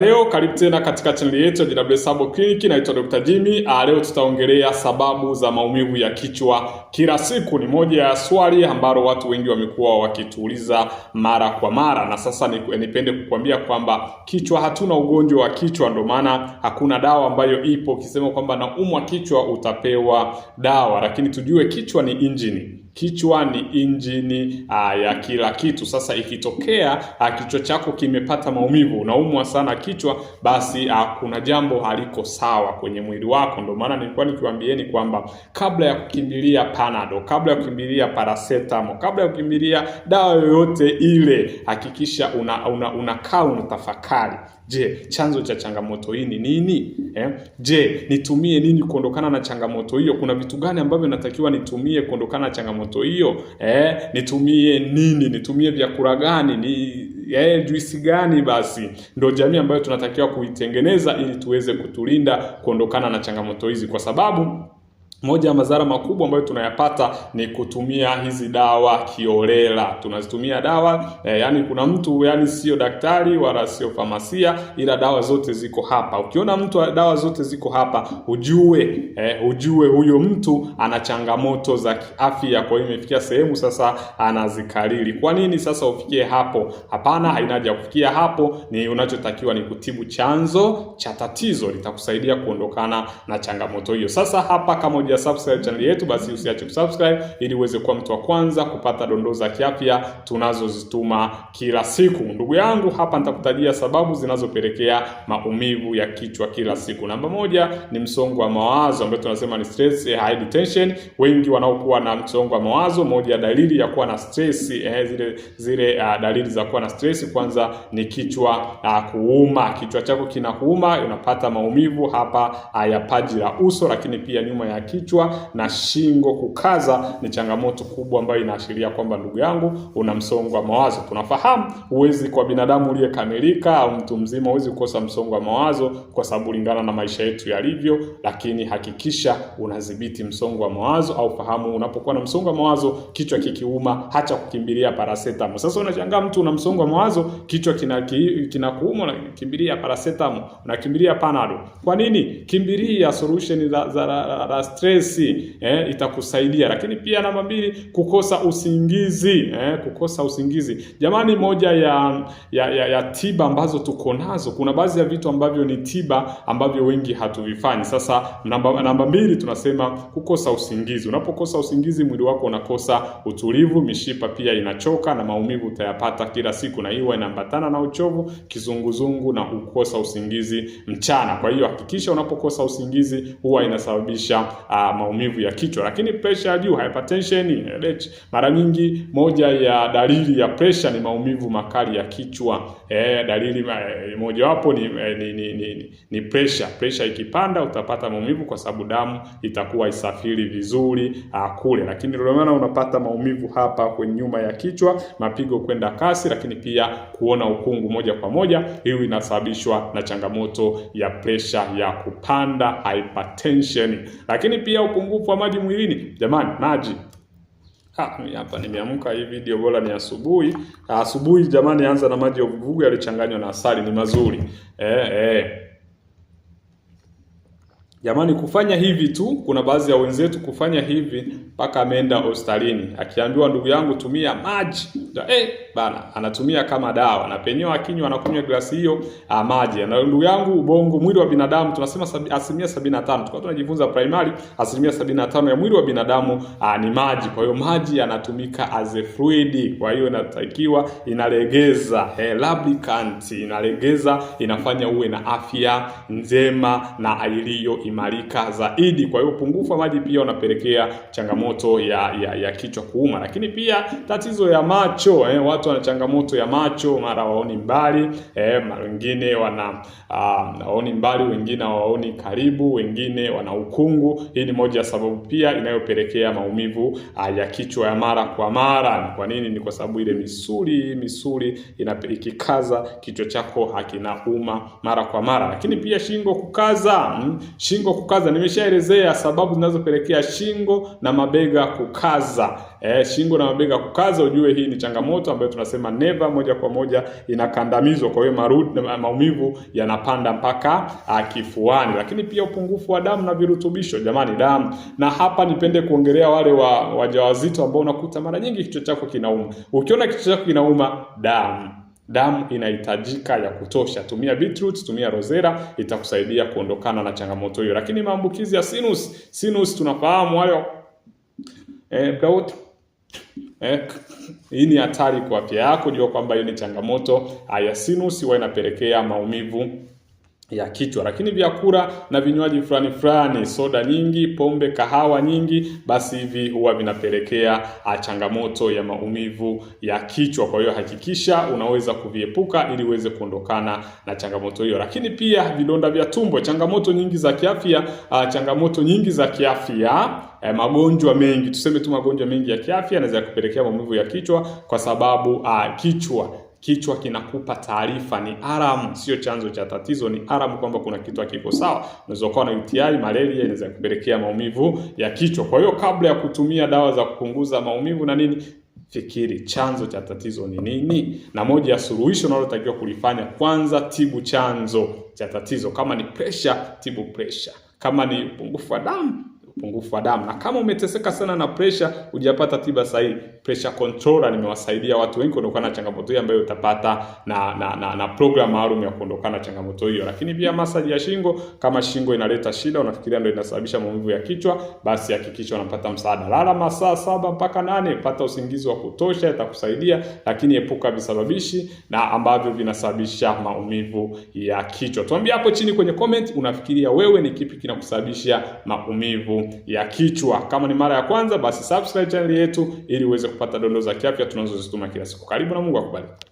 Leo karibu tena katika channel yetu ya JW Sabo Clinic. Naitwa Dr. Jimmy. Leo tutaongelea sababu za maumivu ya kichwa kila siku. Ni moja ya swali ambalo watu wengi wamekuwa wakituuliza mara kwa mara, na sasa nipende kukuambia kwamba kichwa, hatuna ugonjwa wa kichwa, ndio maana hakuna dawa ambayo ipo ukisema kwamba naumwa kichwa utapewa dawa, lakini tujue kichwa ni injini. Kichwa ni injini ya kila kitu. Sasa ikitokea kichwa chako kimepata maumivu, unaumwa sana kichwa, basi kuna jambo haliko sawa kwenye mwili wako. Ndio maana nilikuwa nikiwaambieni kwamba kabla ya kukimbilia Panadol, kabla ya kukimbilia paracetamol, kabla ya kukimbilia dawa yoyote ile, hakikisha unakaa unatafakari. Je, chanzo cha changamoto hii ni nini? Je, nitumie nini kuondokana na changamoto hiyo? Kuna vitu gani ambavyo natakiwa nitumie kuondokana na changamoto hiyo? Nitumie nini? Nitumie vyakula gani? Juisi gani? Basi ndio jamii ambayo tunatakiwa kuitengeneza ili tuweze kutulinda kuondokana na changamoto hizi, kwa sababu moja ya madhara makubwa ambayo tunayapata ni kutumia hizi dawa kiolela. Tunazitumia dawa yani kuna mtu sio daktari wala sio famasia, ila dawa zote ziko hapa. Ukiona mtu dawa zote ziko hapa, ujue huyo mtu ana changamoto za kiafya. Kwa hiyo imefikia sehemu sasa anazikariri. Kwa nini sasa ufikie hapo? Hapana, haina haja kufikia hapo. Ni unachotakiwa ni kutibu chanzo cha tatizo, litakusaidia kuondokana na changamoto hiyo. Sasa hapa, kama subscribe channel yetu, basi usiache kusubscribe ili uweze kuwa mtu wa kwanza kupata dondoo za kiafya tunazozituma kila siku. Ndugu yangu, hapa nitakutajia sababu zinazopelekea maumivu ya kichwa kila siku. Namba moja ni msongo wa mawazo, ambayo tunasema ni stress high tension. Wengi wanaokuwa na msongo wa mawazo, moja ya dalili ya kuwa na stress, zile dalili za kuwa na stress, kwanza ni kichwa kuuma. Kichwa chako kinakuuma, unapata maumivu hapa ya paji la uso, lakini pia nyuma ya kichwa na shingo kukaza. Ni changamoto kubwa ambayo inaashiria kwamba ndugu yangu una msongo wa mawazo. Tunafahamu kwa binadamu uliyekamilika au mtu mzima huwezi kukosa msongo wa mawazo, kwa sababu lingana na maisha yetu yalivyo, lakini hakikisha unadhibiti msongo wa mawazo, au fahamu unapokuwa na msongo wa mawazo, kichwa kikiuma, hacha kukimbilia paracetamol. Sasa unashangaa mtu una msongo wa mawazo, kichwa kinakuuma, unakimbilia paracetamol, unakimbilia Panadol. Kwa nini? Kimbilia solution za stress, itakusaidia. Lakini pia namba mbili, kukosa usingizi. Kukosa usingizi, jamani, moja ya tiba ambazo tuko nazo. Kuna baadhi ya vitu ambavyo ni tiba ambavyo wengi hatuvifanyi. Sasa namba mbili tunasema kukosa usingizi. Unapokosa usingizi, mwili wako unakosa utulivu, mishipa pia inachoka, na maumivu utayapata kila siku, na hiyo inaambatana na uchovu, kizunguzungu na kukosa usingizi mchana. Kwa hiyo hakikisha unapokosa usingizi, huwa inasababisha maumivu ya kichwa. Lakini pressure juu, hypertension, mara nyingi moja ya dalili ya pressure ni maumivu makali ya kichwa. Dalili moja wapo ni pressure. Pressure ikipanda utapata maumivu, kwa sababu damu itakuwa isafiri vizuri kule. Lakini ndio maana unapata maumivu hapa kwenye nyuma ya kichwa, mapigo kwenda kasi, lakini pia kuona ukungu moja kwa moja. Hiyo inasababishwa na changamoto ya pressure ya kupanda, hypertension. Lakini pia upungufu wa maji mwilini. Jamani, maji. Hapa nimeamka, hii video bora ni asubuhi. Asubuhi jamani, anza na maji ya uvuguvugu yaliyochanganywa na asali, ni mazuri. Jamani, kufanya hivi tu, kuna baadhi ya wenzetu kufanya hivi mpaka ameenda hospitalini, akiambiwa ndugu yangu tumia maji, bana anatumia kama dawa, na penyewe akinywa anakunywa glasi hiyo maji. Na ndugu yangu, ubongo, mwili wa binadamu tunasema 75%. Tulikuwa tunajifunza primary, 75% ya mwili wa binadamu ni maji. Kwa hiyo maji yanatumika as a fluid, kwa hiyo inatakiwa inalegeza, lubricant, inalegeza, inafanya uwe na afya njema na iliyo imarika zaidi. Kwa hiyo upungufu wa maji pia unapelekea changamoto ya kichwa kuuma. Lakini pia tatizo ya macho, watu wana changamoto ya macho, mara waoni mbali, mara wengine waoni mbali, wengine hawaoni karibu, wengine wana ukungu. Hii ni moja ya sababu pia inayopelekea maumivu ya kichwa ya mara kwa mara. Kwa nini? Ni kwa sababu ile misuli ikikaza, kichwa chako hakinauma mara kwa mara. Lakini pia shingo kukaza. Shingo kukaza, nimeshaelezea sababu zinazopelekea shingo na mabega kukaza. Shingo na mabega kukaza, ujue hii ni changamoto ambayo ambayo tunasema neva moja kwa moja inakandamizwa, kwa hiyo maumivu yanapanda mpaka kifuani. Lakini pia upungufu wa damu na virutubisho, jamani, damu. Na hapa nipende kuongelea wale wajawazito ambao unakuta mara nyingi kichwa chako kinauma. Ukiona kichwa chako kinauma, damu inahitajika ya kutosha. Tumia beetroot, tumia rosera, itakusaidia kuondokana na changamoto hiyo. Lakini maambukizi ya sinus tunafahamu wale hii ni hatari kwa afya yako. Jua kwamba hiyo ni changamoto ya sinus, huwa inapelekea maumivu ya kichwa. Lakini vyakula na vinywaji fulani, soda nyingi, pombe, kahawa nyingi, basi hivi huwa vinapelekea changamoto ya maumivu ya kichwa. Kwa hiyo hakikisha unaweza kuviepuka ili uweze kuondokana na changamoto hiyo. Lakini pia vidonda vya tumbo, changamoto nyingi za kiafya, magonjwa mengi, tuseme tu magonjwa mengi ya kiafya yanaweza kupelekea maumivu ya kichwa, kwa sababu kichwa kinakupa taarifa, ni alarm, sio chanzo cha tatizo, ni alarm kwamba kuna kitu hakiko sawa. Unaweza kuwa na UTI, malaria, inaweza kupelekea maumivu ya kichwa. Kwa hiyo kabla ya kutumia dawa za kupunguza maumivu na nini, fikiri chanzo cha tatizo ni nini, na moja ya suluhisho unalotakiwa kulifanya, kwanza tibu chanzo cha tatizo. Kama ni pressure, tibu pressure. Kama ni upungufu wa damu, na kama umeteseka sana na pressure, hujapata tiba sahihi, pressure controller nimewasaidia watu wengi kuondokana na changamoto hiyo, ambayo utapata na program maalum ya kuondokana na changamoto hiyo. Lakini pia massage ya shingo, kama shingo inaleta shida, unafikiria ndio inasababisha maumivu ya kichwa, basi hakikisha unapata msaada. Lala masaa 7 mpaka 8, pata usingizi wa kutosha, itakusaidia. Lakini epuka visababishi na ambavyo vinasababisha maumivu ya kichwa. Tuambie hapo chini kwenye comment, unafikiria wewe ni kipi kinakusababisha maumivu ya kichwa. Kama ni mara ya kwanza, basi subscribe channel yetu ili uweze kupata dondoo za kiafya tunazozituma kila siku. Karibu na Mungu akubariki.